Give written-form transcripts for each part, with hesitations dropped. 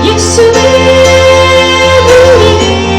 예수의 우리를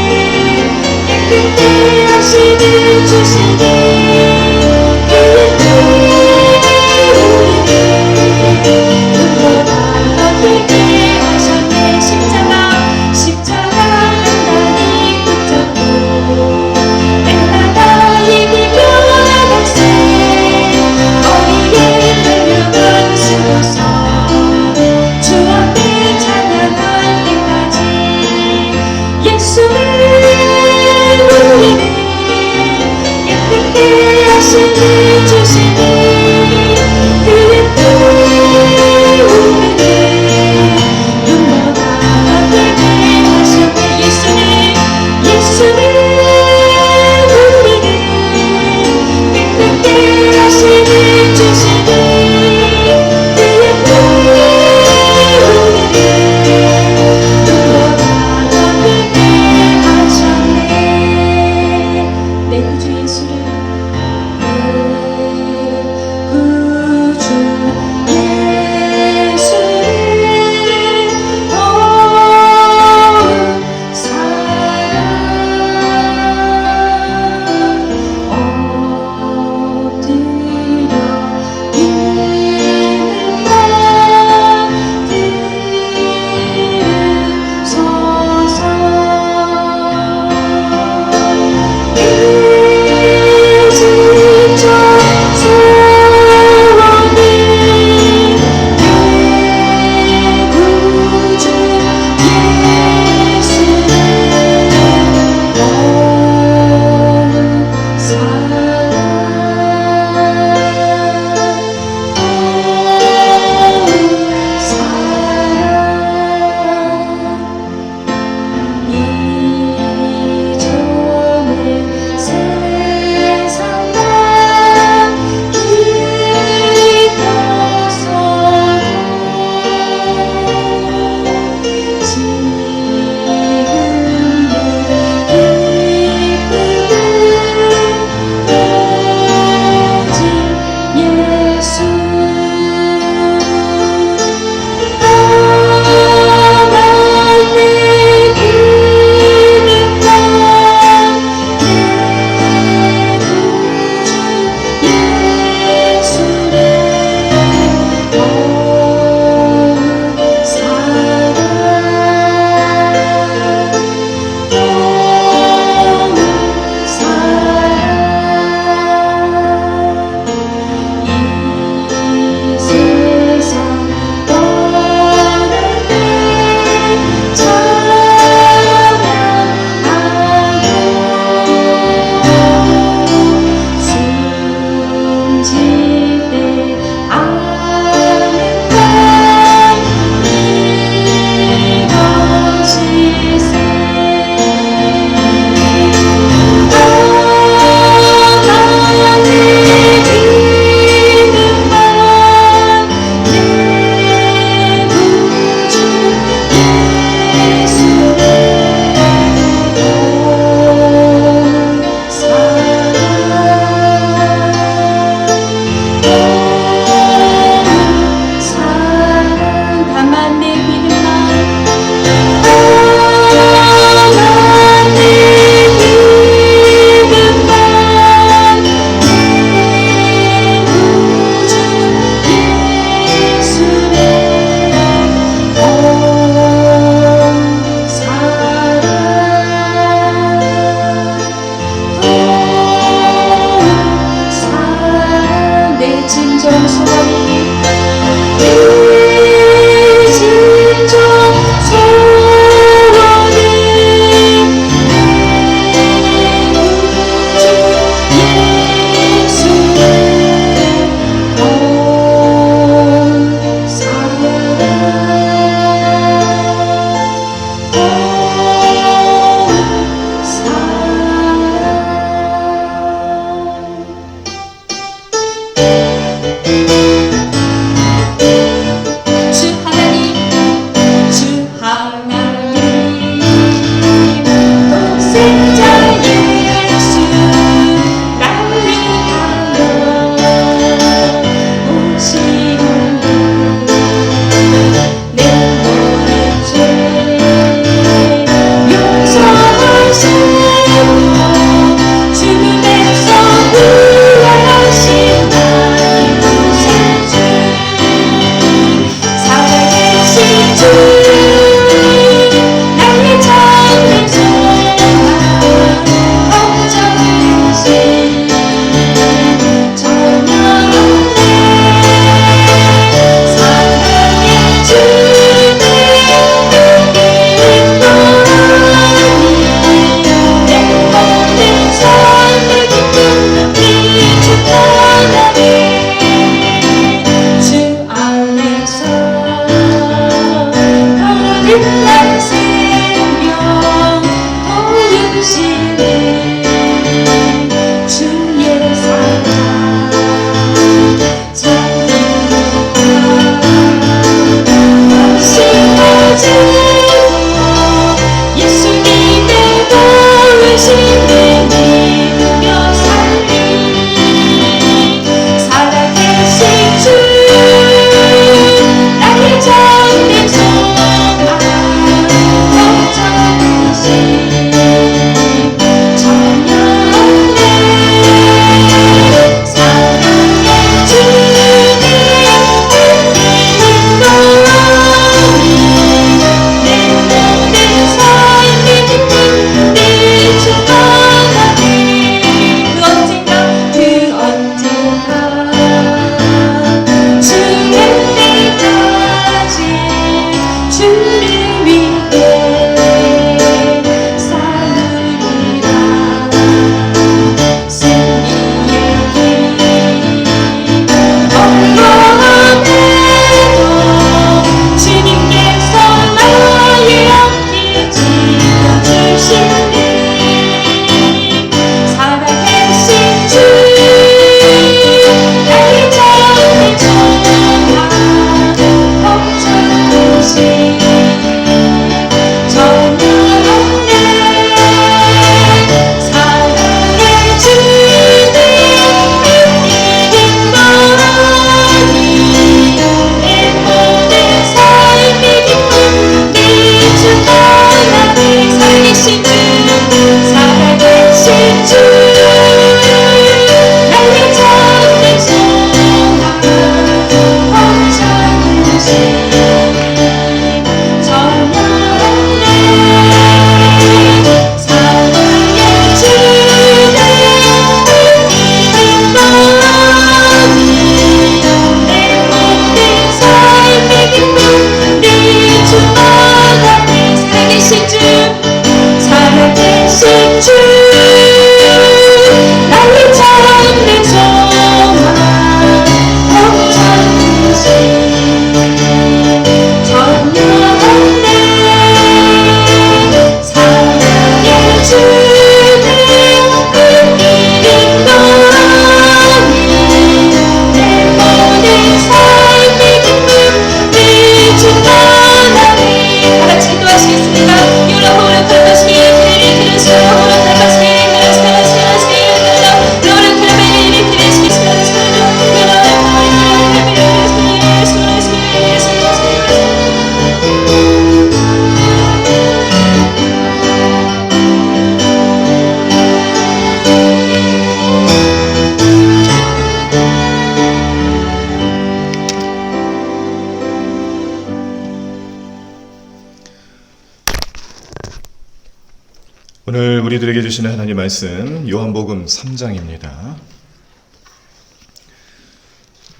오늘 우리들에게 주시는 하나님의 말씀 요한복음 3장입니다.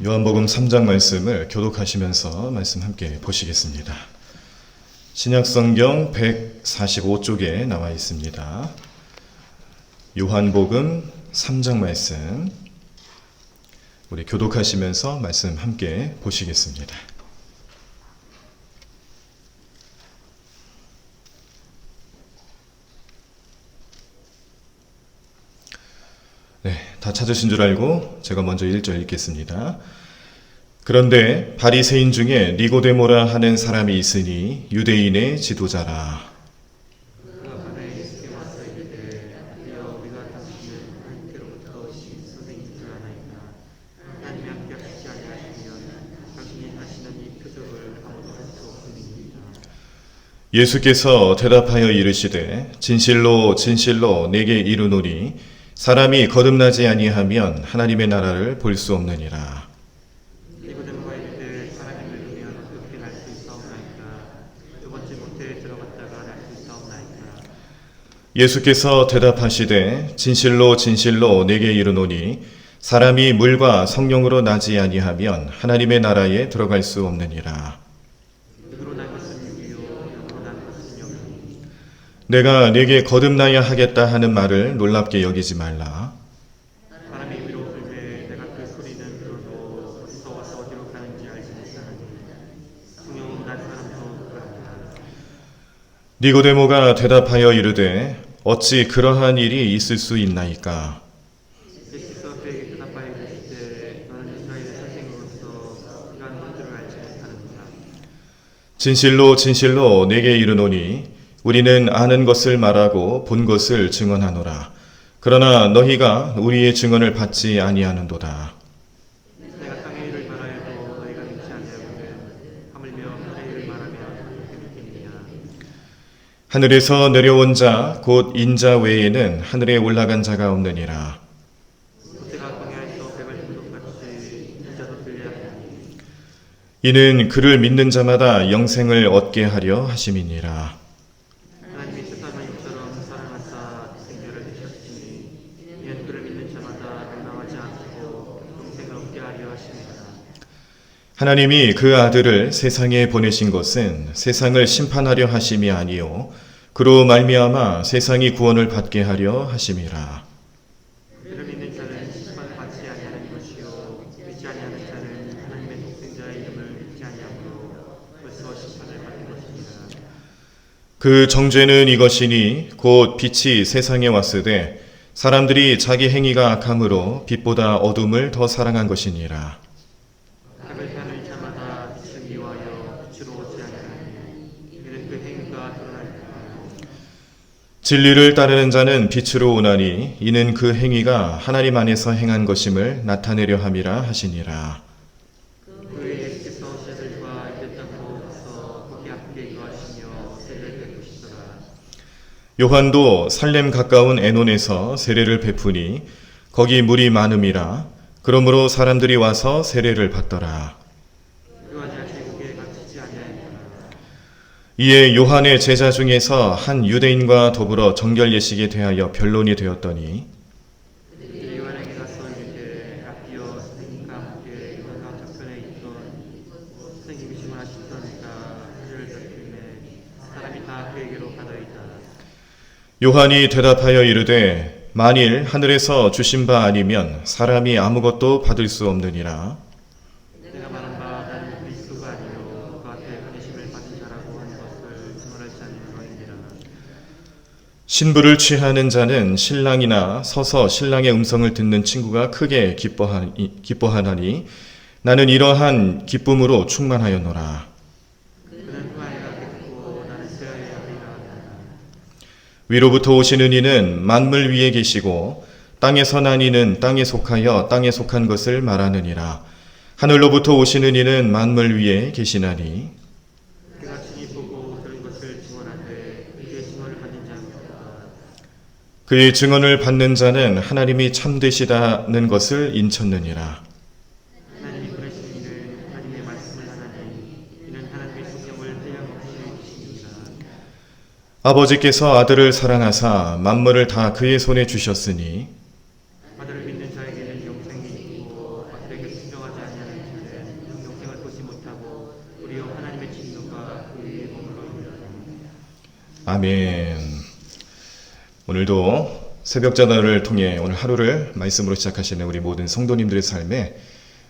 요한복음 3장 말씀을 교독하시면서 말씀 함께 보시겠습니다. 신약성경 145쪽에 나와 있습니다. 요한복음 3장 말씀 우리 교독하시면서 말씀 함께 보시겠습니다. 네, 다 찾으신 줄 알고 제가 먼저 1절 읽겠습니다. 그런데 바리새인 중에 니고데모라 하는 사람이 있으니 유대인의 지도자라. 예수께서 대답하여 이르시되 진실로 진실로 내게 이르노니 사람이 거듭나지 아니하면 하나님의 나라를 볼 수 없느니라. 니고데모가 이르되 사람이 늙으면 어떻게 날 수 있사옵나이까? 두 번째 모태에 들어갔다가 날 수 있사옵나이까? 예수께서 대답하시되 진실로 진실로 내게 이르노니 사람이 물과 성령으로 나지 아니하면 하나님의 나라에 들어갈 수 없느니라. 육으로 난 것은 육이요 영으로 난 것은 영이니. 내가 네게 거듭나야 하겠다 하는 말을 놀랍게 여기지 말라. 사람이 위로 불매 내가 그 소리는 들어도 어디서 와서 어디로 가는지 알지 못하나니 성령으로 난 사람도 그러니라. 니고데모가 대답하여 이르되 어찌 그러한 일이 있을 수 있나이까? 예수께서 그에게 대답하여 이르시되 너는 이스라엘의 선생으로서 그가 하는 것들을 알지 못하는구나. 진실로 진실로 내게 이르노니 우리는 아는 것을 말하고 본 것을 증언하노라. 그러나 너희가 우리의 증언을 받지 아니하는도다. 내가 땅의 일을 말하여도 너희가 믿지 아니하거든 하물며 하늘의 일을 말하면 어떻게 믿겠느냐. 하늘에서 내려온 자 곧 인자 외에는 하늘에 올라간 자가 없느니라. 모태가 광야에서 백을 든 것같이 인자도 들려하리니. 이는 그를 믿는 자마다 영생을 얻게 하려 하심이니라. 하나님이 세상을 육처럼 사랑하사 생명을 주셨으니 이는 그를 믿는 자마다 멸망하지 않고 영생을 얻게 하려 하심이라. 하나님이 그 아들을 세상에 보내신 것은 세상을 심판하려 하심이 아니요 그로 말미암아 세상이 구원을 받게 하려 하심이라. 그를 믿는 자는 심판을 받지 아니하는 것이요 믿지 아니하는 자는 하나님의 독생자의 이름을 믿지 아니하므로 벌써 심판을 받는 것이니라. 그 정죄는 이것이니 곧 빛이 세상에 왔으되 사람들이 자기 행위가 악함으로 빛보다 어둠을 더 사랑한 것이니라. 악을 하는 자마다 빛을 미워하여 빛으로 오지 아니하니 이는 그 행위가 드러나리라. 진리를 따르는 자는 빛으로 오나니 이는 그 행위가 하나님 안에서 행한 것임을 나타내려 함이라 하시니라. 그의 예수께서 제자들과 이제 땅으로 가서 거기 함께 이거하시며 세례를 베푸시더라. 요한도 살렘 가까운 에논에서 세례를 베푸니 거기 물이 많음이라. 그러므로 사람들이 와서 세례를 받더라. 요한이 아직 거기에 갇히지 아니하였더라. 이에 요한의 제자 중에서 한 유대인과 더불어 정결 예식에 대하여 변론이 되었더니 그들이 요한에게 가서 이르되 라피어 선생님과 함께 요한과 저편에 있던 선생님이 주문하시더니까 세례를 베푸매 사람이 다 그에게로 가더이다. 요한이 대답하여 이르되 만일 하늘에서 주신 바 아니면 사람이 아무것도 받을 수 없느니라. 내가 말한 바 나는 그리스도가 아니요 그 앞에 보내심을 받은 자라고 하는 것을 증언할 자는 너희니라. 신부를 취하는 자는 신랑이나 서서 신랑의 음성을 듣는 친구가 크게 기뻐하나니 나는 이러한 기쁨으로 충만하였노라. 그는 후아이가 겠고 나는 세아의 아비라 하더라. 위로부터 오시는 이는 만물 위에 계시고 땅에서 난 이는 땅에 속하여 땅에 속한 것을 말하느니라. 하늘로부터 오시는 이는 만물 위에 계시나니 그가 친히 보고 들은 것을 증언하되 그의 증언을 받는 자는 없다. 그의 증언을 받는 자는 하나님이 참되시다는 것을 인쳤느니라. 하나님이 보내신 이는 하나님의 말씀을 하나니 이는 하나님의 성경을 한량없이 주시니라. 아버지께서 아들을 사랑하사 만물을 다 그의 손에 주셨으니 아들을 믿는 자에게는 영생이 있고 아들에게 순종하지 아니하는 아멘. 오늘도 새벽 전화를 통해 오늘 하루를 말씀으로 시작하시는 우리 모든 성도님들의 삶에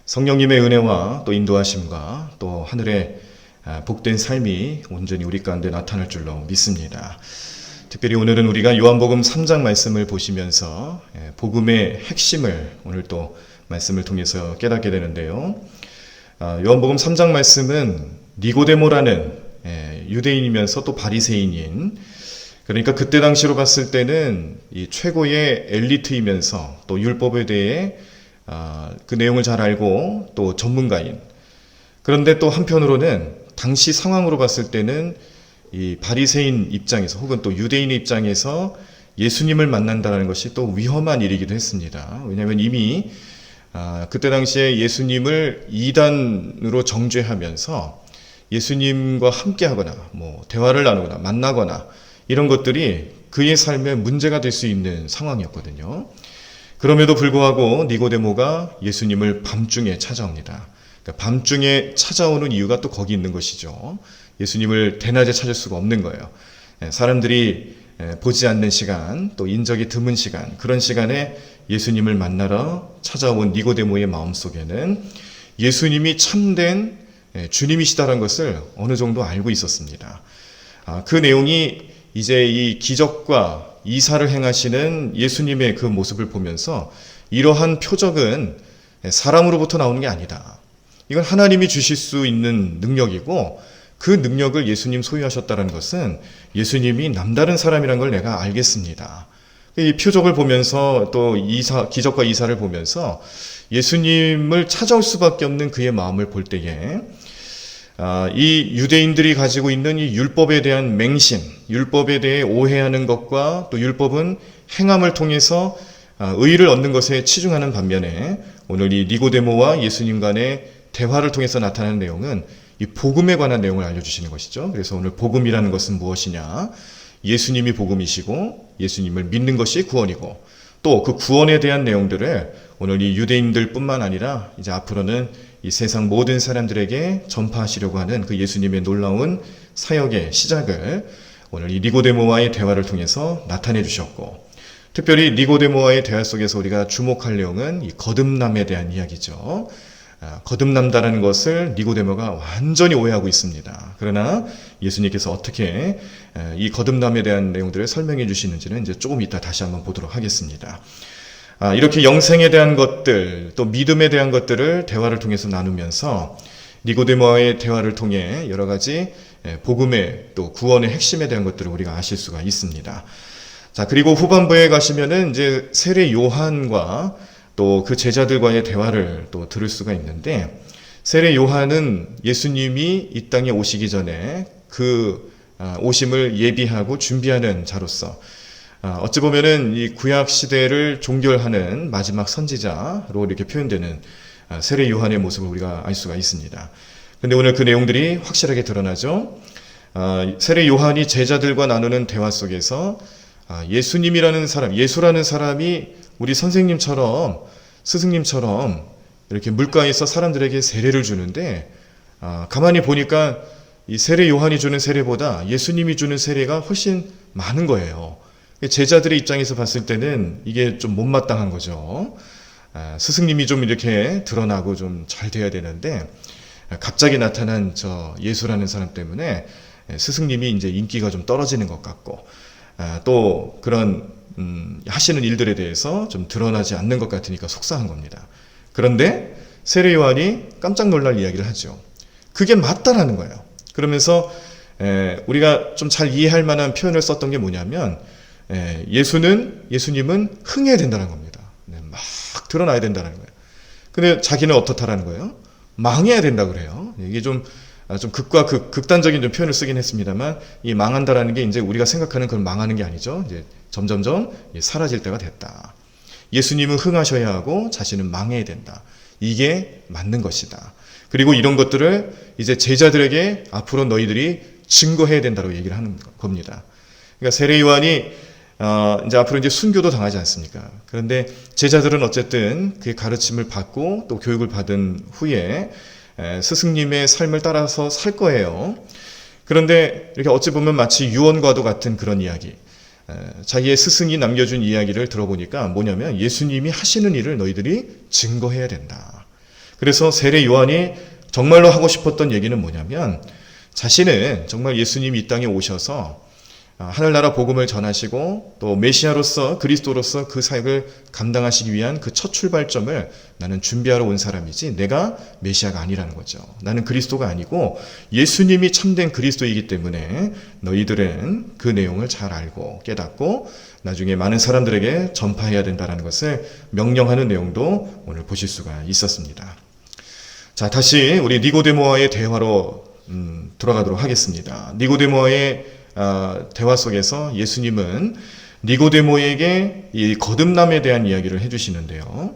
성령님의 은혜와 또 인도하심과 또 하늘의 복된 삶이 온전히 우리 가운데 나타날 줄로 믿습니다. 특별히 오늘은 우리가 요한복음 3장 말씀을 보시면서 복음의 핵심을 오늘 또 말씀을 통해서 깨닫게 되는데요. 요한복음 3장 말씀은 니고데모라는 유대인이면서 또 바리새인인, 그러니까 그때 당시로 봤을 때는 이 최고의 엘리트이면서 또 율법에 대해 그 내용을 잘 알고 또 전문가인, 그런데 또 한편으로는 당시 상황으로 봤을 때는 이 바리새인 입장에서 혹은 또 유대인의 입장에서 예수님을 만난다는 것이 또 위험한 일이기도 했습니다. 왜냐하면 이미 그때 당시에 예수님을 이단으로 정죄하면서 예수님과 함께하거나 뭐 대화를 나누거나 만나거나 이런 것들이 그의 삶에 문제가 될 수 있는 상황이었거든요. 그럼에도 불구하고 니고데모가 예수님을 밤중에 찾아옵니다. 그러니까 밤중에 찾아오는 이유가 또 거기 있는 것이죠. 예수님을 대낮에 찾을 수가 없는 거예요. 사람들이 보지 않는 시간, 또 인적이 드문 시간, 그런 시간에 예수님을 만나러 찾아온 니고데모의 마음속에는 예수님이 참된 주님이시다는 것을 어느 정도 알고 있었습니다. 그 내용이 이제 이 기적과 이사를 행하시는 예수님의 그 모습을 보면서 이러한 표적은 사람으로부터 나오는 게 아니다. 이건 하나님이 주실 수 있는 능력이고 그 능력을 예수님 소유하셨다는 것은 예수님이 남다른 사람이라는 걸 내가 알겠습니다. 이 표적을 보면서 또 기적과 이사를 보면서 예수님을 찾아올 수밖에 없는 그의 마음을 볼 때에 이 유대인들이 가지고 있는 이 율법에 대한 맹신, 율법에 대해 오해하는 것과 또 율법은 행함을 통해서 의의를 얻는 것에 치중하는 반면에 오늘 이 니고데모와 예수님 간의 대화를 통해서 나타나는 내용은 이 복음에 관한 내용을 알려주시는 것이죠. 그래서 오늘 복음이라는 것은 무엇이냐? 예수님이 복음이시고 예수님을 믿는 것이 구원이고 또 그 구원에 대한 내용들을 오늘 이 유대인들 뿐만 아니라 이제 앞으로는 이 세상 모든 사람들에게 전파하시려고 하는 그 예수님의 놀라운 사역의 시작을 오늘 이 니고데모와의 대화를 통해서 나타내 주셨고, 특별히 니고데모와의 대화 속에서 우리가 주목할 내용은 이 거듭남에 대한 이야기죠. 거듭난다는 것을 니고데모가 완전히 오해하고 있습니다. 그러나 예수님께서 어떻게 이 거듭남에 대한 내용들을 설명해 주시는지는 이제 조금 이따 다시 한번 보도록 하겠습니다. 이렇게 영생에 대한 것들, 또 믿음에 대한 것들을 대화를 통해서 나누면서 니고데모와의 대화를 통해 여러 가지 복음의 또 구원의 핵심에 대한 것들을 우리가 아실 수가 있습니다. 자, 그리고 후반부에 가시면은 이제 세례 요한과 또 그 제자들과의 대화를 또 들을 수가 있는데, 세례 요한은 예수님이 이 땅에 오시기 전에 그 오심을 예비하고 준비하는 자로서 어찌 보면은 이 구약 시대를 종결하는 마지막 선지자로 이렇게 표현되는 세례 요한의 모습을 우리가 알 수가 있습니다. 그런데 오늘 그 내용들이 확실하게 드러나죠. 세례 요한이 제자들과 나누는 대화 속에서 예수님이라는 사람, 예수라는 사람이 우리 선생님처럼 스승님처럼 이렇게 물가에서 사람들에게 세례를 주는데 가만히 보니까 이 세례 요한이 주는 세례보다 예수님이 주는 세례가 훨씬 많은 거예요. 제자들의 입장에서 봤을 때는 이게 좀 못마땅한 거죠. 스승님이 좀 이렇게 드러나고 좀 잘 돼야 되는데 갑자기 나타난 저 예수라는 사람 때문에 스승님이 이제 인기가 좀 떨어지는 것 같고 또 그런 하시는 일들에 대해서 좀 드러나지 않는 것 같으니까 속상한 겁니다. 그런데 세례 요한이 깜짝 놀랄 이야기를 하죠. 그게 맞다라는 거예요. 그러면서 우리가 좀 잘 이해할 만한 표현을 썼던 게 뭐냐면 예수님은 흥해야 된다는 겁니다. 막 드러나야 된다는 거예요. 근데 자기는 어떻다라는 거예요? 망해야 된다 그래요. 이게 좀 극과 극단적인 좀 표현을 쓰긴 했습니다만, 이 망한다라는 게 이제 우리가 생각하는 그런 망하는 게 아니죠. 이제 점점점 사라질 때가 됐다. 예수님은 흥하셔야 하고 자신은 망해야 된다. 이게 맞는 것이다. 그리고 이런 것들을 이제 제자들에게 앞으로 너희들이 증거해야 된다고 얘기를 하는 겁니다. 그러니까 세례 요한이 이제 앞으로 이제 순교도 당하지 않습니까? 그런데 제자들은 어쨌든 그의 가르침을 받고 또 교육을 받은 후에 스승님의 삶을 따라서 살 거예요. 그런데 이렇게 어찌 보면 마치 유언과도 같은 그런 이야기, 자기의 스승이 남겨준 이야기를 들어보니까 뭐냐면 예수님이 하시는 일을 너희들이 증거해야 된다. 그래서 세례 요한이 정말로 하고 싶었던 얘기는 뭐냐면 자신은 정말 예수님이 이 땅에 오셔서 하늘나라 복음을 전하시고 또 메시아로서 그리스도로서 그 사역을 감당하시기 위한 그 첫 출발점을 나는 준비하러 온 사람이지 내가 메시아가 아니라는 거죠. 나는 그리스도가 아니고 예수님이 참된 그리스도이기 때문에 너희들은 그 내용을 잘 알고 깨닫고 나중에 많은 사람들에게 전파해야 된다는 것을 명령하는 내용도 오늘 보실 수가 있었습니다. 자, 다시 우리 니고데모와의 대화로 돌아가도록 하겠습니다. 니고데모와의 대화 속에서 예수님은 니고데모에게 이 거듭남에 대한 이야기를 해주시는데요.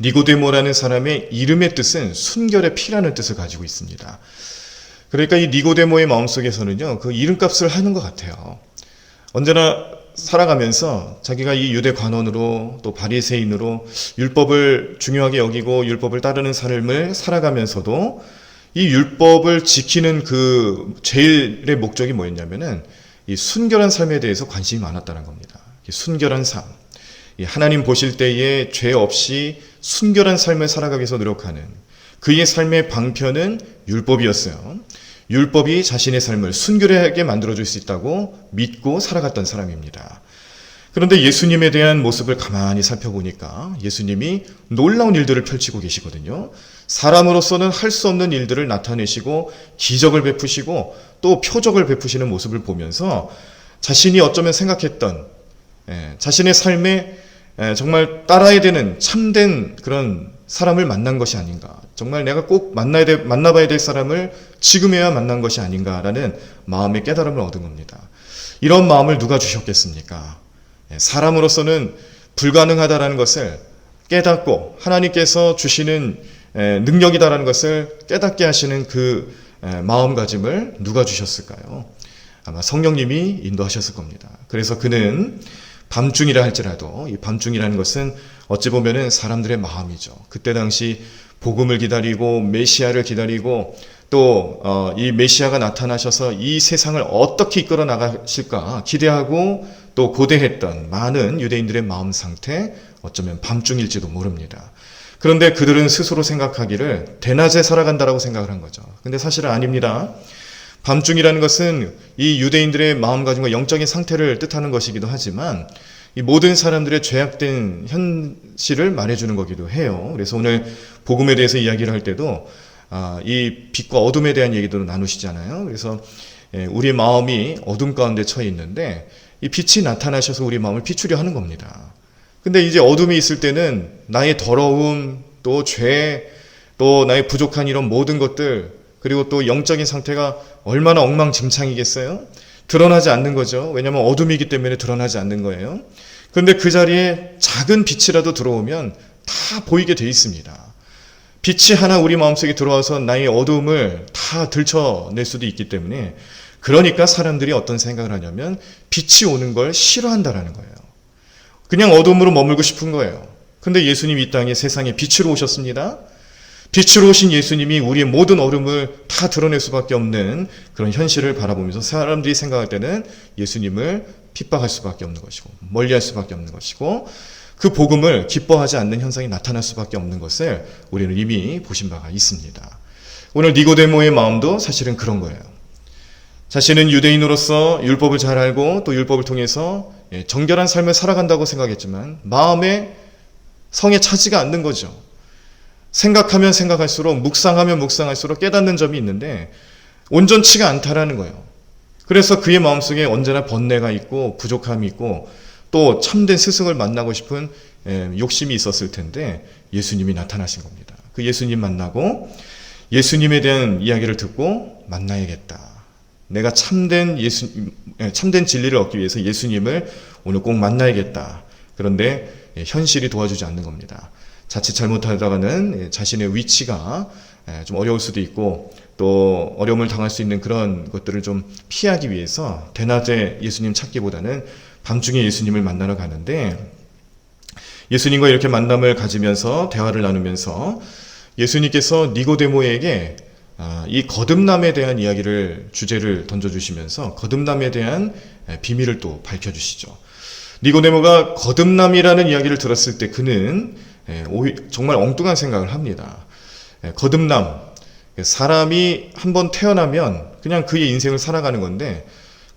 니고데모라는 사람의 이름의 뜻은 순결의 피라는 뜻을 가지고 있습니다. 그러니까 이 니고데모의 마음속에서는요, 그 이름값을 하는 것 같아요. 언제나 살아가면서 자기가 이 유대 관원으로 또 바리새인으로 율법을 중요하게 여기고 율법을 따르는 삶을 살아가면서도 이 율법을 지키는 그 제일의 목적이 뭐였냐면은 이 순결한 삶에 대해서 관심이 많았다는 겁니다. 순결한 삶. 하나님 보실 때에 죄 없이 순결한 삶을 살아가기 위해서 노력하는 그의 삶의 방편은 율법이었어요. 율법이 자신의 삶을 순결하게 만들어줄 수 있다고 믿고 살아갔던 사람입니다. 그런데 예수님에 대한 모습을 가만히 살펴보니까 예수님이 놀라운 일들을 펼치고 계시거든요. 사람으로서는 할 수 없는 일들을 나타내시고 기적을 베푸시고 또 표적을 베푸시는 모습을 보면서 자신이 어쩌면 생각했던 자신의 삶에 정말 따라야 되는 참된 그런 사람을 만난 것이 아닌가. 정말 내가 꼭 만나봐야 될 사람을 지금에야 만난 것이 아닌가라는 마음의 깨달음을 얻은 겁니다. 이런 마음을 누가 주셨겠습니까? 사람으로서는 불가능하다라는 것을 깨닫고 하나님께서 주시는 능력이다라는 것을 깨닫게 하시는 그 마음가짐을 누가 주셨을까요? 아마 성령님이 인도하셨을 겁니다. 그래서 그는 밤중이라 할지라도 이 밤중이라는 것은 어찌 보면은 사람들의 마음이죠. 그때 당시 복음을 기다리고 메시아를 기다리고 또 이 메시아가 나타나셔서 이 세상을 어떻게 이끌어 나가실까 기대하고 또 고대했던 많은 유대인들의 마음 상태, 어쩌면 밤중일지도 모릅니다. 그런데 그들은 스스로 생각하기를 대낮에 살아간다라고 생각을 한 거죠. 근데 사실은 아닙니다. 밤중이라는 것은 이 유대인들의 마음가짐과 영적인 상태를 뜻하는 것이기도 하지만 이 모든 사람들의 죄악된 현실을 말해주는 거기도 해요. 그래서 오늘 복음에 대해서 이야기를 할 때도 이 빛과 어둠에 대한 얘기도 나누시잖아요. 그래서 우리 마음이 어둠 가운데 처해 있는데 이 빛이 나타나셔서 우리 마음을 비추려 하는 겁니다. 근데 이제 어둠이 있을 때는 나의 더러움, 또 죄, 또 나의 부족한 이런 모든 것들, 그리고 또 영적인 상태가 얼마나 엉망진창이겠어요? 드러나지 않는 거죠. 왜냐하면 어둠이기 때문에 드러나지 않는 거예요. 그런데 그 자리에 작은 빛이라도 들어오면 다 보이게 돼 있습니다. 빛이 하나 우리 마음속에 들어와서 나의 어둠을 다 들춰낼 수도 있기 때문에 그러니까 사람들이 어떤 생각을 하냐면 빛이 오는 걸 싫어한다라는 거예요. 그냥 어둠으로 머물고 싶은 거예요. 근데 예수님이 이 땅에 세상에 빛으로 오셨습니다. 빛으로 오신 예수님이 우리의 모든 어둠을 다 드러낼 수밖에 없는 그런 현실을 바라보면서 사람들이 생각할 때는 예수님을 핍박할 수밖에 없는 것이고 멀리할 수밖에 없는 것이고 그 복음을 기뻐하지 않는 현상이 나타날 수밖에 없는 것을 우리는 이미 보신 바가 있습니다. 오늘 니고데모의 마음도 사실은 그런 거예요. 자신은 유대인으로서 율법을 잘 알고 또 율법을 통해서 정결한 삶을 살아간다고 생각했지만 마음에 성에 차지가 않는 거죠. 생각하면 생각할수록 묵상하면 묵상할수록 깨닫는 점이 있는데 온전치가 않다라는 거예요. 그래서 그의 마음속에 언제나 번뇌가 있고 부족함이 있고 또 참된 스승을 만나고 싶은 욕심이 있었을 텐데 예수님이 나타나신 겁니다. 그 예수님 만나고 예수님에 대한 이야기를 듣고 만나야겠다. 내가 참된 진리를 얻기 위해서 예수님을 오늘 꼭 만나야겠다. 그런데 현실이 도와주지 않는 겁니다. 자칫 잘못하다가는 자신의 위치가 좀 어려울 수도 있고 또 어려움을 당할 수 있는 그런 것들을 좀 피하기 위해서 대낮에 예수님 찾기보다는 밤중에 예수님을 만나러 가는데 예수님과 이렇게 만남을 가지면서 대화를 나누면서 예수님께서 니고데모에게 이 거듭남에 대한 주제를 던져주시면서 거듭남에 대한 비밀을 또 밝혀주시죠. 니고데모가 거듭남이라는 이야기를 들었을 때 그는 정말 엉뚱한 생각을 합니다. 거듭남, 사람이 한번 태어나면 그냥 그의 인생을 살아가는 건데,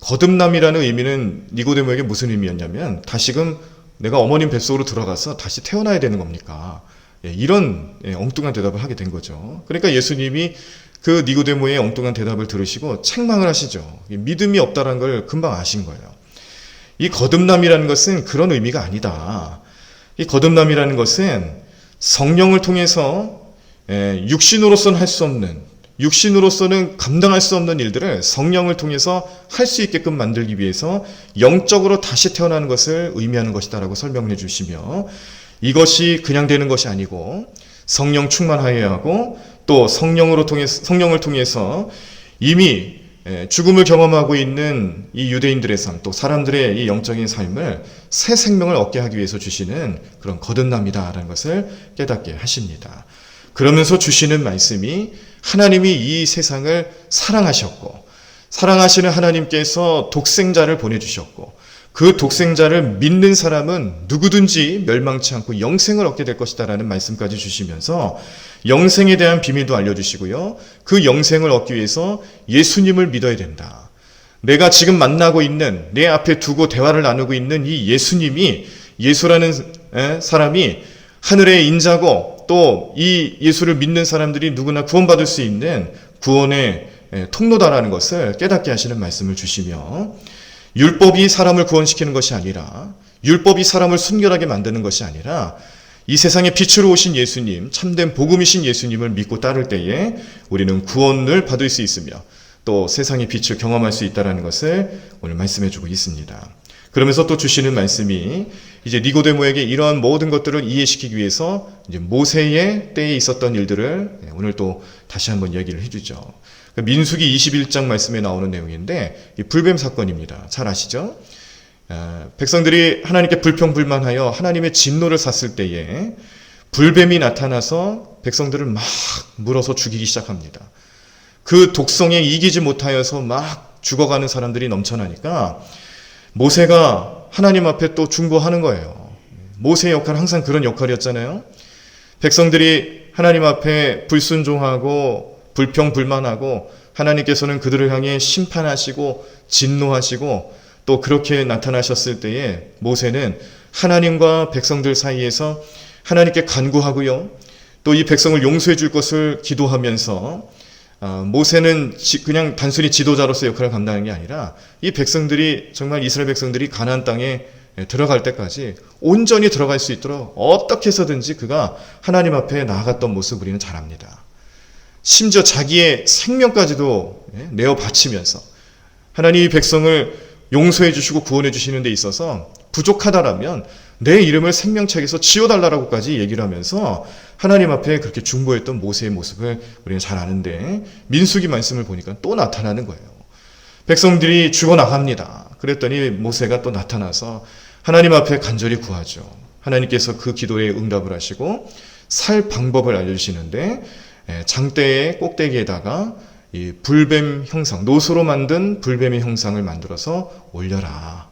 거듭남이라는 의미는 니고데모에게 무슨 의미였냐면 다시금 내가 어머님 뱃속으로 들어가서 다시 태어나야 되는 겁니까? 이런 엉뚱한 대답을 하게 된 거죠. 그러니까 예수님이 그 니고데모의 엉뚱한 대답을 들으시고 책망을 하시죠. 믿음이 없다는 걸 금방 아신 거예요. 이 거듭남이라는 것은 그런 의미가 아니다. 이 거듭남이라는 것은 성령을 통해서 육신으로서는 할 수 없는, 육신으로서는 감당할 수 없는 일들을 성령을 통해서 할 수 있게끔 만들기 위해서 영적으로 다시 태어나는 것을 의미하는 것이다라고 설명을 해주시며, 이것이 그냥 되는 것이 아니고 성령 충만하여야 하고, 또 성령을 통해서 이미 죽음을 경험하고 있는 이 유대인들의 삶, 또 사람들의 이 영적인 삶을 새 생명을 얻게 하기 위해서 주시는 그런 거듭남이다라는 것을 깨닫게 하십니다. 그러면서 주시는 말씀이 하나님이 이 세상을 사랑하셨고, 사랑하시는 하나님께서 독생자를 보내주셨고, 그 독생자를 믿는 사람은 누구든지 멸망치 않고 영생을 얻게 될 것이다라는 말씀까지 주시면서 영생에 대한 비밀도 알려주시고요. 그 영생을 얻기 위해서 예수님을 믿어야 된다. 내가 지금 만나고 있는, 내 앞에 두고 대화를 나누고 있는 이 예수님이, 예수라는 사람이 하늘의 인자고, 또 이 예수를 믿는 사람들이 누구나 구원받을 수 있는 구원의 통로다라는 것을 깨닫게 하시는 말씀을 주시며, 율법이 사람을 구원시키는 것이 아니라, 율법이 사람을 순결하게 만드는 것이 아니라, 이 세상에 빛으로 오신 예수님, 참된 복음이신 예수님을 믿고 따를 때에 우리는 구원을 받을 수 있으며 또 세상의 빛을 경험할 수 있다는 것을 오늘 말씀해 주고 있습니다. 그러면서 또 주시는 말씀이 이제 니고데모에게 이러한 모든 것들을 이해시키기 위해서 이제 모세의 때에 있었던 일들을 오늘 또 다시 한번 얘기를 해주죠. 민수기 21장 말씀에 나오는 내용인데, 이 불뱀 사건입니다. 잘 아시죠? 백성들이 하나님께 불평불만하여 하나님의 진노를 샀을 때에 불뱀이 나타나서 백성들을 막 물어서 죽이기 시작합니다. 그 독성에 이기지 못하여서 막 죽어가는 사람들이 넘쳐나니까 모세가 하나님 앞에 또 중보하는 거예요. 모세의 역할은 항상 그런 역할이었잖아요. 백성들이 하나님 앞에 불순종하고 불평불만하고 하나님께서는 그들을 향해 심판하시고 진노하시고 또 그렇게 나타나셨을 때에 모세는 하나님과 백성들 사이에서 하나님께 간구하고요. 또 이 백성을 용서해 줄 것을 기도하면서 모세는 그냥 단순히 지도자로서 역할을 감당하는 게 아니라 이 백성들이, 정말 이스라엘 백성들이 가나안 땅에 들어갈 때까지 온전히 들어갈 수 있도록 어떻게 해서든지 그가 하나님 앞에 나아갔던 모습 우리는 잘 압니다. 심지어 자기의 생명까지도 내어 바치면서 하나님이 백성을 용서해 주시고 구원해 주시는 데 있어서 부족하다라면 내 이름을 생명책에서 지워달라고까지 얘기를 하면서 하나님 앞에 그렇게 중보했던 모세의 모습을 우리는 잘 아는데, 민수기 말씀을 보니까 또 나타나는 거예요. 백성들이 죽어나갑니다. 그랬더니 모세가 또 나타나서 하나님 앞에 간절히 구하죠. 하나님께서 그 기도에 응답을 하시고 살 방법을 알려주시는데, 장대의 꼭대기에다가 이 불뱀 형상, 노소로 만든 불뱀의 형상을 만들어서 올려라.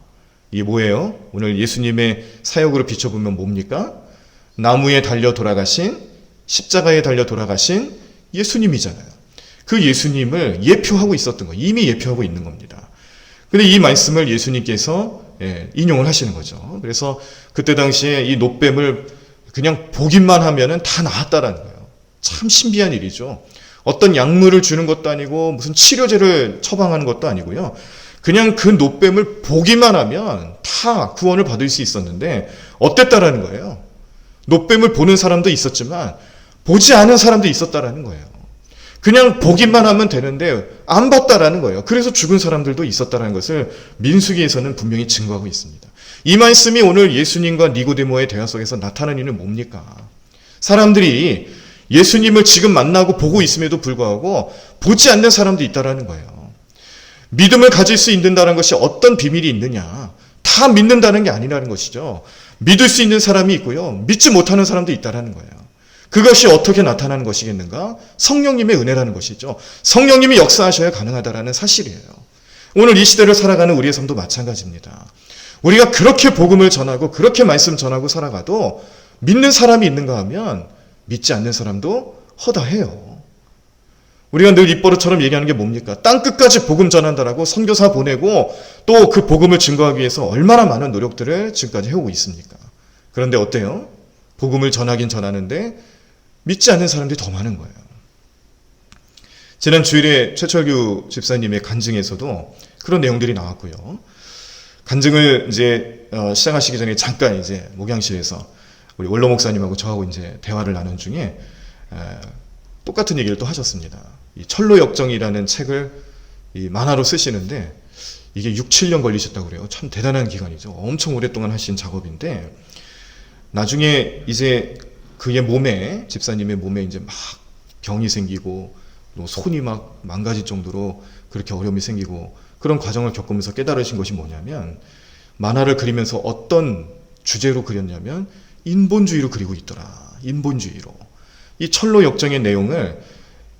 이게 뭐예요? 오늘 예수님의 사역으로 비춰보면 뭡니까? 나무에 달려 돌아가신, 십자가에 달려 돌아가신 예수님이잖아요. 그 예수님을 예표하고 있었던 거예요. 이미 예표하고 있는 겁니다. 근데 이 말씀을 예수님께서 인용을 하시는 거죠. 그래서 그때 당시에 이 놋뱀을 그냥 보기만 하면은 다 나았다라는 거예요. 참 신비한 일이죠. 어떤 약물을 주는 것도 아니고 무슨 치료제를 처방하는 것도 아니고요. 그냥 그 놋뱀을 보기만 하면 다 구원을 받을 수 있었는데 어땠다라는 거예요. 놋뱀을 보는 사람도 있었지만 보지 않은 사람도 있었다라는 거예요. 그냥 보기만 하면 되는데 안 봤다라는 거예요. 그래서 죽은 사람들도 있었다라는 것을 민수기에서는 분명히 증거하고 있습니다. 이 말씀이 오늘 예수님과 니고데모의 대화 속에서 나타나는 이유는 뭡니까? 사람들이 예수님을 지금 만나고 보고 있음에도 불구하고 보지 않는 사람도 있다라는 거예요. 믿음을 가질 수 있는다는 것이 어떤 비밀이 있느냐? 다 믿는다는 게 아니라는 것이죠. 믿을 수 있는 사람이 있고요. 믿지 못하는 사람도 있다라는 거예요. 그것이 어떻게 나타나는 것이겠는가? 성령님의 은혜라는 것이죠. 성령님이 역사하셔야 가능하다라는 사실이에요. 오늘 이 시대를 살아가는 우리의 삶도 마찬가지입니다. 우리가 그렇게 복음을 전하고 그렇게 말씀 전하고 살아가도 믿는 사람이 있는가 하면 믿지 않는 사람도 허다해요. 우리가 늘 입버릇처럼 얘기하는 게 뭡니까? 땅끝까지 복음 전한다라고 선교사 보내고 또 그 복음을 증거하기 위해서 얼마나 많은 노력들을 지금까지 해오고 있습니까? 그런데 어때요? 복음을 전하긴 전하는데 믿지 않는 사람들이 더 많은 거예요. 지난 주일에 최철규 집사님의 간증에서도 그런 내용들이 나왔고요. 간증을 이제 시작하시기 전에 잠깐 이제 목양실에서 우리 원로 목사님하고 저하고 이제 대화를 나눈 중에 똑같은 얘기를 또 하셨습니다. 이 철로 역정이라는 책을 이 만화로 쓰시는데 이게 6, 7년 걸리셨다고 그래요. 참 대단한 기간이죠. 엄청 오랫동안 하신 작업인데 나중에 이제 그의 몸에, 집사님의 몸에 이제 막 병이 생기고 또 손이 막 망가질 정도로 그렇게 어려움이 생기고 그런 과정을 겪으면서 깨달으신 것이 뭐냐면 만화를 그리면서 어떤 주제로 그렸냐면 인본주의로 그리고 있더라. 인본주의로. 이 철로 역정의 내용을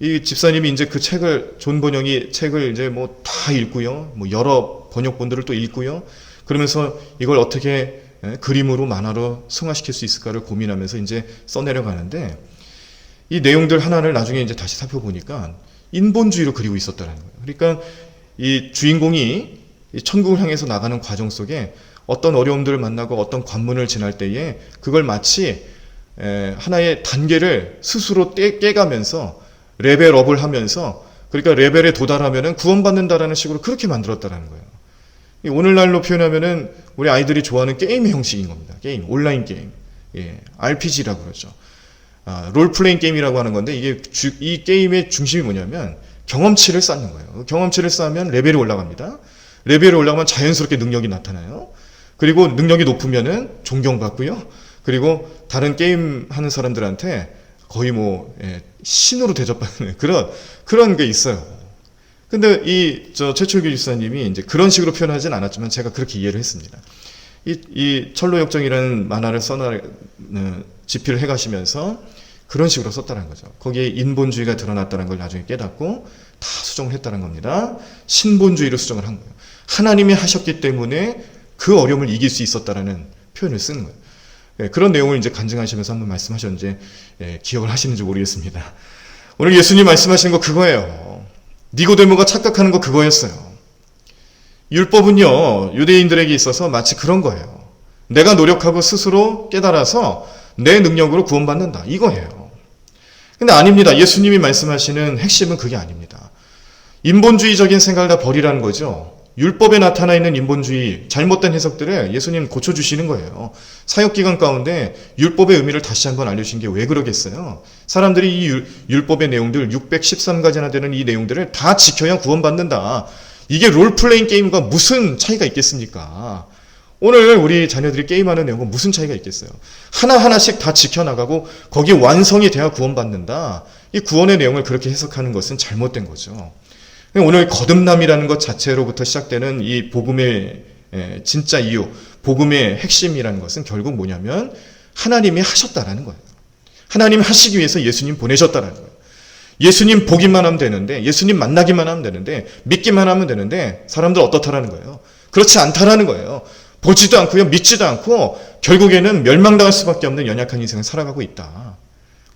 이 집사님이 이제 그 책을 존 번영이 책을 이제 뭐 다 읽고요. 뭐 여러 번역본들을 또 읽고요. 그러면서 이걸 어떻게 그림으로 만화로 승화시킬 수 있을까를 고민하면서 이제 써내려가는데 이 내용들 하나를 나중에 이제 다시 살펴보니까 인본주의로 그리고 있었다는 거예요. 그러니까 이 주인공이 이 천국을 향해서 나가는 과정 속에 어떤 어려움들을 만나고 어떤 관문을 지날 때에 그걸 마치 하나의 단계를 스스로 깨가면서 레벨업을 하면서 그러니까 레벨에 도달하면은 구원받는다라는 식으로 그렇게 만들었다는 거예요. 오늘날로 표현하면은 우리 아이들이 좋아하는 게임의 형식인 겁니다. 게임, 온라인 게임. 예, RPG라고 그러죠. 롤플레잉 게임이라고 하는 건데 이 게임의 중심이 뭐냐면 경험치를 쌓는 거예요. 경험치를 쌓으면 레벨이 올라갑니다. 레벨이 올라가면 자연스럽게 능력이 나타나요. 그리고 능력이 높으면은 존경받고요. 그리고 다른 게임 하는 사람들한테 거의 뭐 신으로 대접받는 그런 게 있어요. 근데 최철규 집사님이 이제 그런 식으로 표현하진 않았지만 제가 그렇게 이해를 했습니다. 이 철로 역정이라는 만화를 집필을 해가시면서 그런 식으로 썼다는 거죠. 거기에 인본주의가 드러났다는 걸 나중에 깨닫고 다 수정을 했다는 겁니다. 신본주의로 수정을 한 거예요. 하나님이 하셨기 때문에 그 어려움을 이길 수 있었다라는 표현을 쓰는 거예요. 그런 내용을 이제 간증하시면서 한번 말씀하셨는지 기억을 하시는지 모르겠습니다. 오늘 예수님 말씀하시는 거 그거예요. 니고데모가 착각하는 거 그거였어요. 율법은요, 유대인들에게 있어서 마치 그런 거예요. 내가 노력하고 스스로 깨달아서 내 능력으로 구원받는다. 이거예요. 근데 아닙니다. 예수님이 말씀하시는 핵심은 그게 아닙니다. 인본주의적인 생각을 다 버리라는 거죠. 율법에 나타나 있는 인본주의, 잘못된 해석들을 예수님 고쳐주시는 거예요. 사역기간 가운데 율법의 의미를 다시 한번 알려주신 게 왜 그러겠어요? 사람들이 이 율법의 내용들, 613가지나 되는 이 내용들을 다 지켜야 구원받는다. 이게 롤플레잉 게임과 무슨 차이가 있겠습니까? 오늘 우리 자녀들이 게임하는 내용과 무슨 차이가 있겠어요? 하나하나씩 다 지켜나가고 거기에 완성이 돼야 구원받는다. 이 구원의 내용을 그렇게 해석하는 것은 잘못된 거죠. 오늘 거듭남이라는 것 자체로부터 시작되는 이 복음의 진짜 이유, 복음의 핵심이라는 것은 결국 뭐냐면 하나님이 하셨다라는 거예요. 하나님이 하시기 위해서 예수님 보내셨다라는 거예요. 예수님 보기만 하면 되는데, 예수님 만나기만 하면 되는데, 믿기만 하면 되는데 사람들 어떻다라는 거예요. 그렇지 않다라는 거예요. 보지도 않고요, 믿지도 않고 결국에는 멸망당할 수밖에 없는 연약한 인생을 살아가고 있다.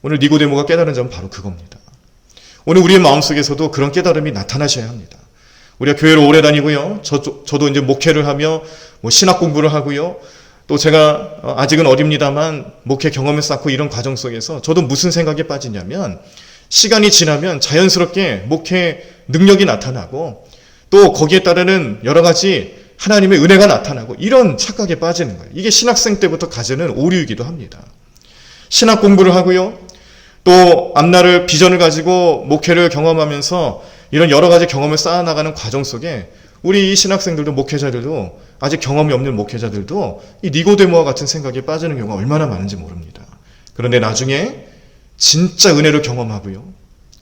오늘 니고데모가 깨달은 점은 바로 그겁니다. 오늘 우리의 마음속에서도 그런 깨달음이 나타나셔야 합니다. 우리가 교회를 오래 다니고요. 저도 이제 목회를 하며 신학 공부를 하고요. 또 제가 아직은 어립니다만 목회 경험을 쌓고 이런 과정 속에서 저도 무슨 생각에 빠지냐면 시간이 지나면 자연스럽게 목회 능력이 나타나고 또 거기에 따르는 여러 가지 하나님의 은혜가 나타나고 이런 착각에 빠지는 거예요. 이게 신학생 때부터 가지는 오류이기도 합니다. 신학 공부를 하고요. 또 앞날을 비전을 가지고 목회를 경험하면서 이런 여러 가지 경험을 쌓아나가는 과정 속에 우리 이 신학생들도 목회자들도 아직 경험이 없는 목회자들도 이 니고데모와 같은 생각에 빠지는 경우가 얼마나 많은지 모릅니다. 그런데 나중에 진짜 은혜를 경험하고요.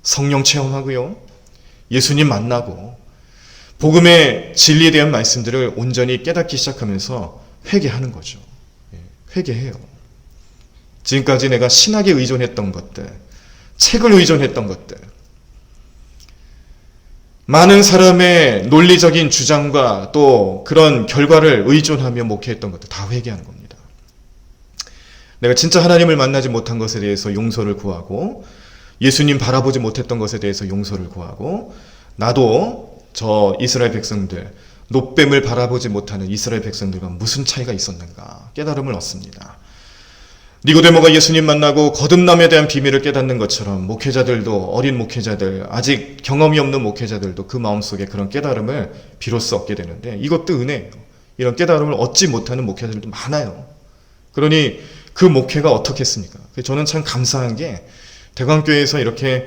성령 체험하고요. 예수님 만나고 복음의 진리에 대한 말씀들을 온전히 깨닫기 시작하면서 회개하는 거죠. 회개해요. 지금까지 내가 신학에 의존했던 것들, 책을 의존했던 것들, 많은 사람의 논리적인 주장과 또 그런 결과를 의존하며 목회했던 것들 다 회개하는 겁니다. 내가 진짜 하나님을 만나지 못한 것에 대해서 용서를 구하고, 예수님 바라보지 못했던 것에 대해서 용서를 구하고, 나도 저 이스라엘 백성들, 놋뱀을 바라보지 못하는 이스라엘 백성들과 무슨 차이가 있었는가 깨달음을 얻습니다. 니고데모가 예수님 만나고 거듭남에 대한 비밀을 깨닫는 것처럼 목회자들도, 어린 목회자들, 아직 경험이 없는 목회자들도 그 마음속에 그런 깨달음을 비로소 얻게 되는데, 이것도 은혜예요. 이런 깨달음을 얻지 못하는 목회자들도 많아요. 그러니 그 목회가 어떻겠습니까? 저는 참 감사한 게, 대광교회에서 이렇게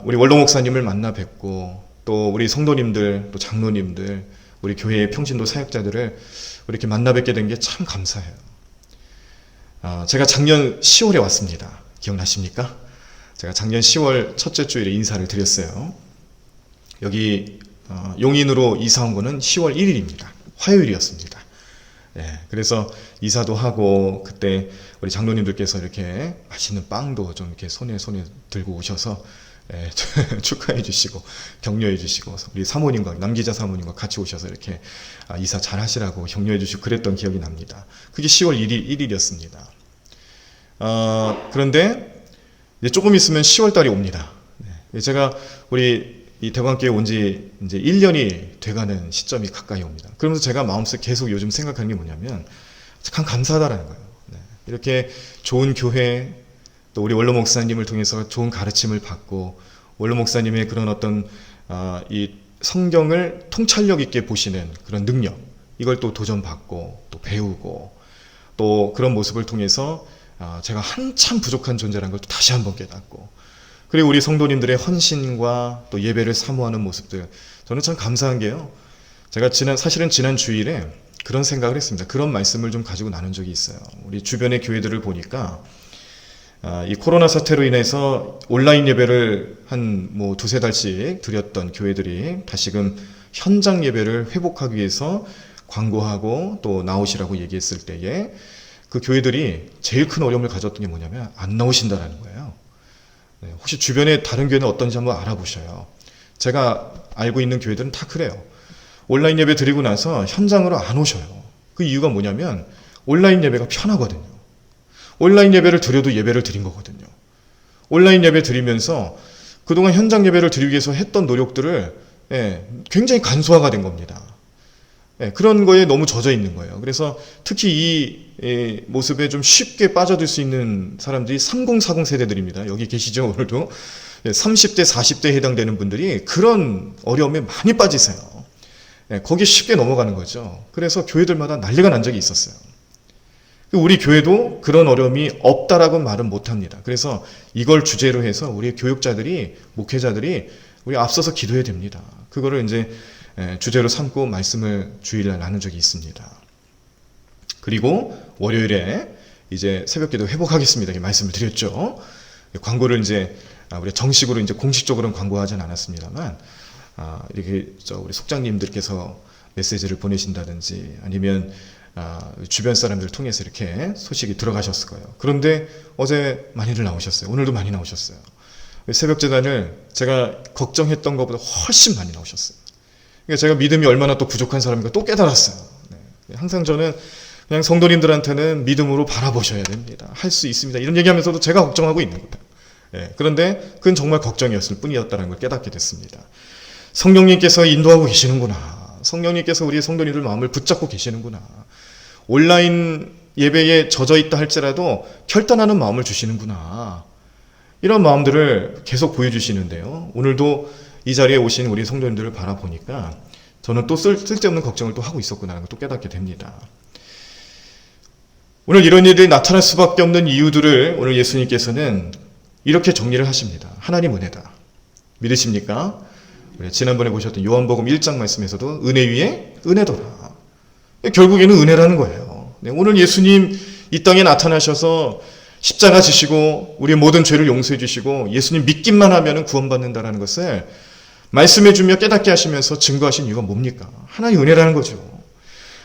우리 원로 목사님을 만나 뵙고, 또 우리 성도님들, 또 장로님들, 우리 교회의 평신도 사역자들을 이렇게 만나 뵙게 된 게 참 감사해요. 제가 작년 10월에 왔습니다. 기억나십니까? 제가 작년 10월 첫째 주일에 인사를 드렸어요. 여기 용인으로 이사 온 거는 10월 1일입니다. 화요일이었습니다. 그래서 이사도 하고, 그때 우리 장로님들께서 이렇게 맛있는 빵도 좀 이렇게 손에 들고 오셔서 축하해 주시고 격려해 주시고, 우리 사모님과 남기자 사모님과 같이 오셔서 이렇게 이사 잘 하시라고 격려해 주시고 그랬던 기억이 납니다. 그게 10월 1일이었습니다. 그런데 이제 조금 있으면 10월 달이 옵니다. 제가 우리 이 대광교회 온 지 이제 1년이 돼가는 시점이 가까이 옵니다. 그러면서 제가 마음속에 계속 요즘 생각하는 게 뭐냐면, 참 감사하다라는 거예요. 이렇게 좋은 교회, 또 우리 원로 목사님을 통해서 좋은 가르침을 받고, 원로 목사님의 그런 어떤 이 성경을 통찰력 있게 보시는 그런 능력, 이걸 또 도전받고 또 배우고, 또 그런 모습을 통해서 제가 한참 부족한 존재라는 걸 또 다시 한번 깨닫고, 그리고 우리 성도님들의 헌신과 또 예배를 사모하는 모습들, 저는 참 감사한 게요, 제가 사실은 지난 주일에 그런 생각을 했습니다. 그런 말씀을 좀 가지고 나눈 적이 있어요. 우리 주변의 교회들을 보니까 이 코로나 사태로 인해서 온라인 예배를 한 두세 달씩 드렸던 교회들이 다시금 현장 예배를 회복하기 위해서 광고하고 또 나오시라고 얘기했을 때에, 그 교회들이 제일 큰 어려움을 가졌던 게 뭐냐면 안 나오신다라는 거예요. 혹시 주변에 다른 교회는 어떤지 한번 알아보셔요. 제가 알고 있는 교회들은 다 그래요. 온라인 예배 드리고 나서 현장으로 안 오셔요. 그 이유가 뭐냐면 온라인 예배가 편하거든요. 온라인 예배를 드려도 예배를 드린 거거든요. 온라인 예배 드리면서 그동안 현장 예배를 드리기 위해서 했던 노력들을 굉장히 간소화가 된 겁니다. 그런 거에 너무 젖어 있는 거예요. 그래서 특히 이 모습에 좀 쉽게 빠져들 수 있는 사람들이 3040 세대들입니다. 여기 계시죠, 오늘도. 30대, 40대에 해당되는 분들이 그런 어려움에 많이 빠지세요. 거기에 쉽게 넘어가는 거죠. 그래서 교회들마다 난리가 난 적이 있었어요. 우리 교회도 그런 어려움이 없다라고 말은 못합니다. 그래서 이걸 주제로 해서 우리 교육자들이, 목회자들이 우리 앞서서 기도해야 됩니다. 그거를 이제 주제로 삼고 말씀을 주일날 나눈 적이 있습니다. 그리고 월요일에 이제 새벽기도 회복하겠습니다. 말씀을 드렸죠. 광고를 이제 우리 정식으로 이제 공식적으로는 광고하진 않았습니다만, 이렇게 우리 속장님들께서 메시지를 보내신다든지 아니면 주변 사람들을 통해서 이렇게 소식이 들어가셨을 거예요. 그런데 어제 많이들 나오셨어요. 오늘도 많이 나오셨어요. 새벽 재단을 제가 걱정했던 것보다 훨씬 많이 나오셨어요. 그러니까 제가 믿음이 얼마나 또 부족한 사람인가 또 깨달았어요. 항상 저는 그냥 성도님들한테는 믿음으로 바라보셔야 됩니다. 할 수 있습니다. 이런 얘기하면서도 제가 걱정하고 있는 거예요. 그런데 그건 정말 걱정이었을 뿐이었다는 걸 깨닫게 됐습니다. 성령님께서 인도하고 계시는구나. 성령님께서 우리 성도님들 마음을 붙잡고 계시는구나. 온라인 예배에 젖어 있다 할지라도 결단하는 마음을 주시는구나. 이런 마음들을 계속 보여주시는데요. 오늘도 이 자리에 오신 우리 성도님들을 바라보니까 저는 또 쓸데없는 걱정을 또 하고 있었구나 하는 걸 또 깨닫게 됩니다. 오늘 이런 일이 나타날 수밖에 없는 이유들을 오늘 예수님께서는 이렇게 정리를 하십니다. 하나님 은혜다. 믿으십니까? 지난번에 보셨던 요한복음 1장 말씀에서도 은혜 위에 은혜더라. 결국에는 은혜라는 거예요. 오늘 예수님 이 땅에 나타나셔서 십자가 지시고 우리의 모든 죄를 용서해 주시고 예수님 믿기만 하면 구원받는다는 것을 말씀해 주며 깨닫게 하시면서 증거하신 이유가 뭡니까? 하나님 은혜라는 거죠.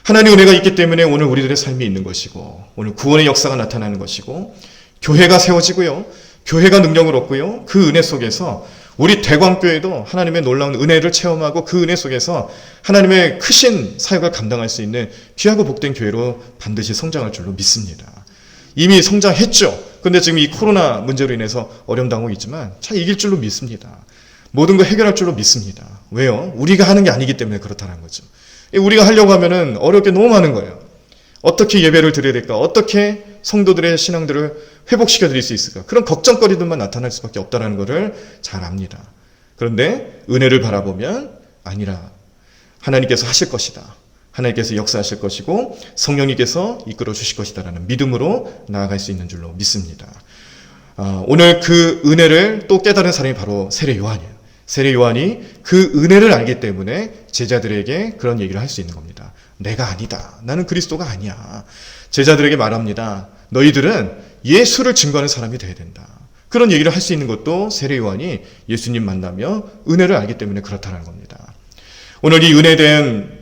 하나님 은혜가 있기 때문에 오늘 우리들의 삶이 있는 것이고 오늘 구원의 역사가 나타나는 것이고 교회가 세워지고요. 교회가 능력을 얻고요. 그 은혜 속에서 우리 대광교회도 하나님의 놀라운 은혜를 체험하고 그 은혜 속에서 하나님의 크신 사역을 감당할 수 있는 귀하고 복된 교회로 반드시 성장할 줄로 믿습니다. 이미 성장했죠. 근데 지금 이 코로나 문제로 인해서 어려움 당하고 있지만 잘 이길 줄로 믿습니다. 모든 걸 해결할 줄로 믿습니다. 왜요? 우리가 하는 게 아니기 때문에 그렇다는 거죠. 우리가 하려고 하면은 어려울 게 너무 많은 거예요. 어떻게 예배를 드려야 될까? 어떻게 성도들의 신앙들을 회복시켜 드릴 수 있을까? 그런 걱정거리들만 나타날 수밖에 없다는 것을 잘 압니다. 그런데 은혜를 바라보면 아니라 하나님께서 하실 것이다. 하나님께서 역사하실 것이고 성령님께서 이끌어 주실 것이다라는 믿음으로 나아갈 수 있는 줄로 믿습니다. 오늘 그 은혜를 또 깨달은 사람이 바로 세례 요한이에요. 세례 요한이 그 은혜를 알기 때문에 제자들에게 그런 얘기를 할 수 있는 겁니다. 내가 아니다. 나는 그리스도가 아니야. 제자들에게 말합니다. 너희들은 예수를 증거하는 사람이 되어야 된다. 그런 얘기를 할 수 있는 것도 세례 요한이 예수님 만나며 은혜를 알기 때문에 그렇다는 겁니다. 오늘 이 은혜에 대한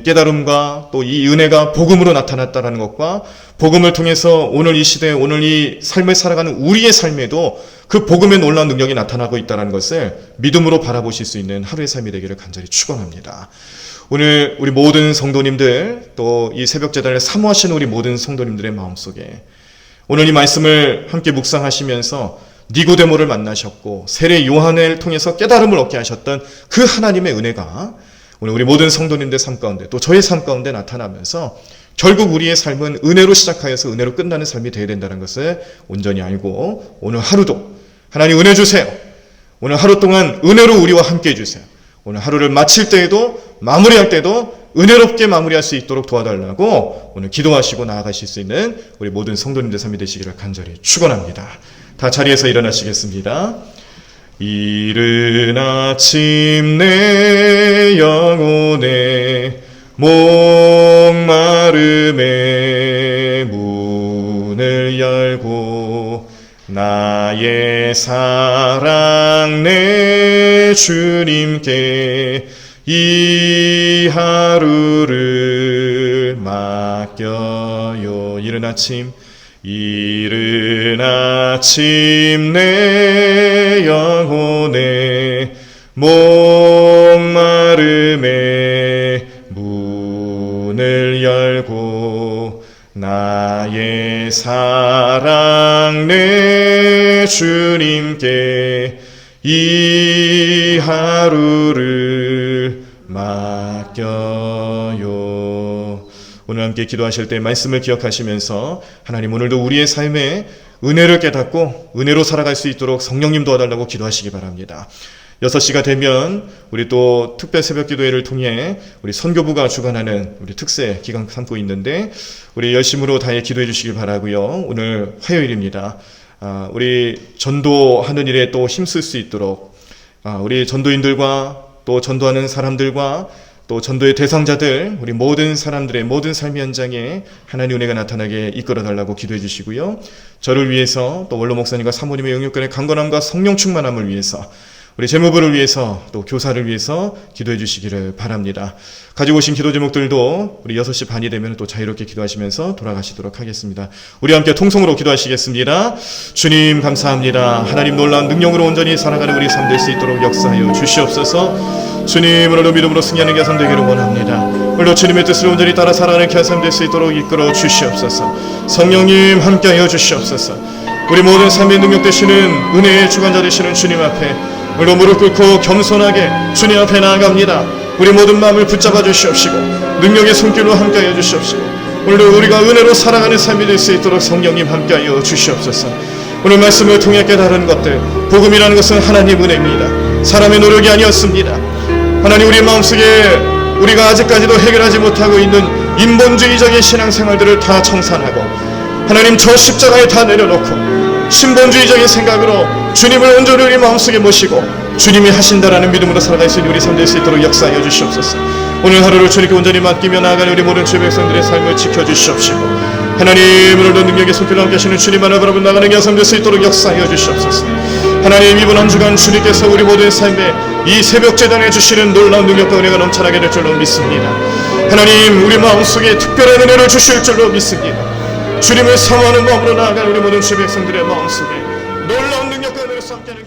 깨달음과 또 이 은혜가 복음으로 나타났다는 것과 복음을 통해서 오늘 이 시대에 오늘 이 삶을 살아가는 우리의 삶에도 그 복음의 놀라운 능력이 나타나고 있다는 것을 믿음으로 바라보실 수 있는 하루의 삶이 되기를 간절히 축원합니다. 오늘 우리 모든 성도님들 또 이 새벽 제단을 사모하시는 우리 모든 성도님들의 마음속에 오늘 이 말씀을 함께 묵상하시면서 니고데모를 만나셨고 세례 요한을 통해서 깨달음을 얻게 하셨던 그 하나님의 은혜가 오늘 우리 모든 성도님들 삶 가운데 또 저의 삶 가운데 나타나면서 결국 우리의 삶은 은혜로 시작하여서 은혜로 끝나는 삶이 되어야 된다는 것을 온전히 알고 오늘 하루도 하나님 은혜 주세요. 오늘 하루 동안 은혜로 우리와 함께 해주세요. 오늘 하루를 마칠 때에도 마무리할 때도 은혜롭게 마무리할 수 있도록 도와달라고 오늘 기도하시고 나아가실 수 있는 우리 모든 성도님들 삶이 되시기를 간절히 축원합니다. 다 자리에서 일어나시겠습니다. 이른 아침 내 영혼의 목마름에 문을 열고 나의 사랑 내 주님께 이 하루를 맡겨요. 이른 아침 내 영혼의 목마름에 문을 열고 나의 사랑 내 주님께 이 하루를 맡겨요. 오늘 함께 기도하실 때 말씀을 기억하시면서 하나님 오늘도 우리의 삶에 은혜를 깨닫고 은혜로 살아갈 수 있도록 성령님 도와달라고 기도하시기 바랍니다. 6시가 되면 우리 또 특별 새벽 기도회를 통해 우리 선교부가 주관하는 우리 특세 기간 삼고 있는데 우리 열심으로 다해 기도해 주시길 바라고요. 오늘 화요일입니다. 우리 전도하는 일에 또 힘쓸 수 있도록 우리 전도인들과 또 전도하는 사람들과 또 전도의 대상자들 우리 모든 사람들의 모든 삶의 현장에 하나님의 은혜가 나타나게 이끌어달라고 기도해 주시고요. 저를 위해서 또 원로 목사님과 사모님의 영육간의 강건함과 성령 충만함을 위해서 우리 재무부를 위해서 또 교사를 위해서 기도해 주시기를 바랍니다. 가지고 오신 기도 제목들도 우리 6시 반이 되면 또 자유롭게 기도하시면서 돌아가시도록 하겠습니다. 우리 함께 통성으로 기도하시겠습니다. 주님 감사합니다. 하나님 놀라운 능력으로 온전히 살아가는 우리 삶 될 수 있도록 역사하여 주시옵소서. 주님 오늘도 믿음으로 승리하는 귀한 삶 되기를 원합니다. 오늘도 주님의 뜻을 온전히 따라 살아가는 귀한 삶 될 수 있도록 이끌어 주시옵소서. 성령님 함께하여 주시옵소서. 우리 모든 삶의 능력 되시는 은혜의 주관자 되시는 주님 앞에 오늘도 무릎 꿇고 겸손하게 주님 앞에 나아갑니다. 우리 모든 마음을 붙잡아 주시옵시고 능력의 손길로 함께하여 주시옵시고 오늘도 우리가 은혜로 살아가는 삶이 될 수 있도록 성령님 함께하여 주시옵소서. 오늘 말씀을 통해 깨달은 것들 복음이라는 것은 하나님 은혜입니다. 사람의 노력이 아니었습니다. 하나님 우리 마음속에 우리가 아직까지도 해결하지 못하고 있는 인본주의적인 신앙생활들을 다 청산하고 하나님 저 십자가에 다 내려놓고 신본주의적인 생각으로 주님을 온전히 우리 마음속에 모시고 주님이 하신다라는 믿음으로 살아갈 수 있는 우리 삶 될 수 있도록 역사하여 주시옵소서. 오늘 하루를 주님께 온전히 맡기며 나아가는 우리 모든 주의 백성들의 삶을 지켜주시옵시고 하나님 오늘도 능력의 손길로 함께 하시는 주님 하나 바라보며 나가는 귀한 삶 될 수 있도록 역사하여 주시옵소서. 하나님 이번 한 주간 주님께서 우리 모두의 삶에 이 새벽 제단에 주시는 놀라운 능력과 은혜가 넘쳐나게 될 줄로 믿습니다. 하나님 우리 마음속에 특별한 은혜를 주실 줄로 믿습니다. 주님을 사모하는 마음으로 나아간 우리 모든 주 백성들의 마음속에 놀라운 능력과 은혜를 쌓게 하는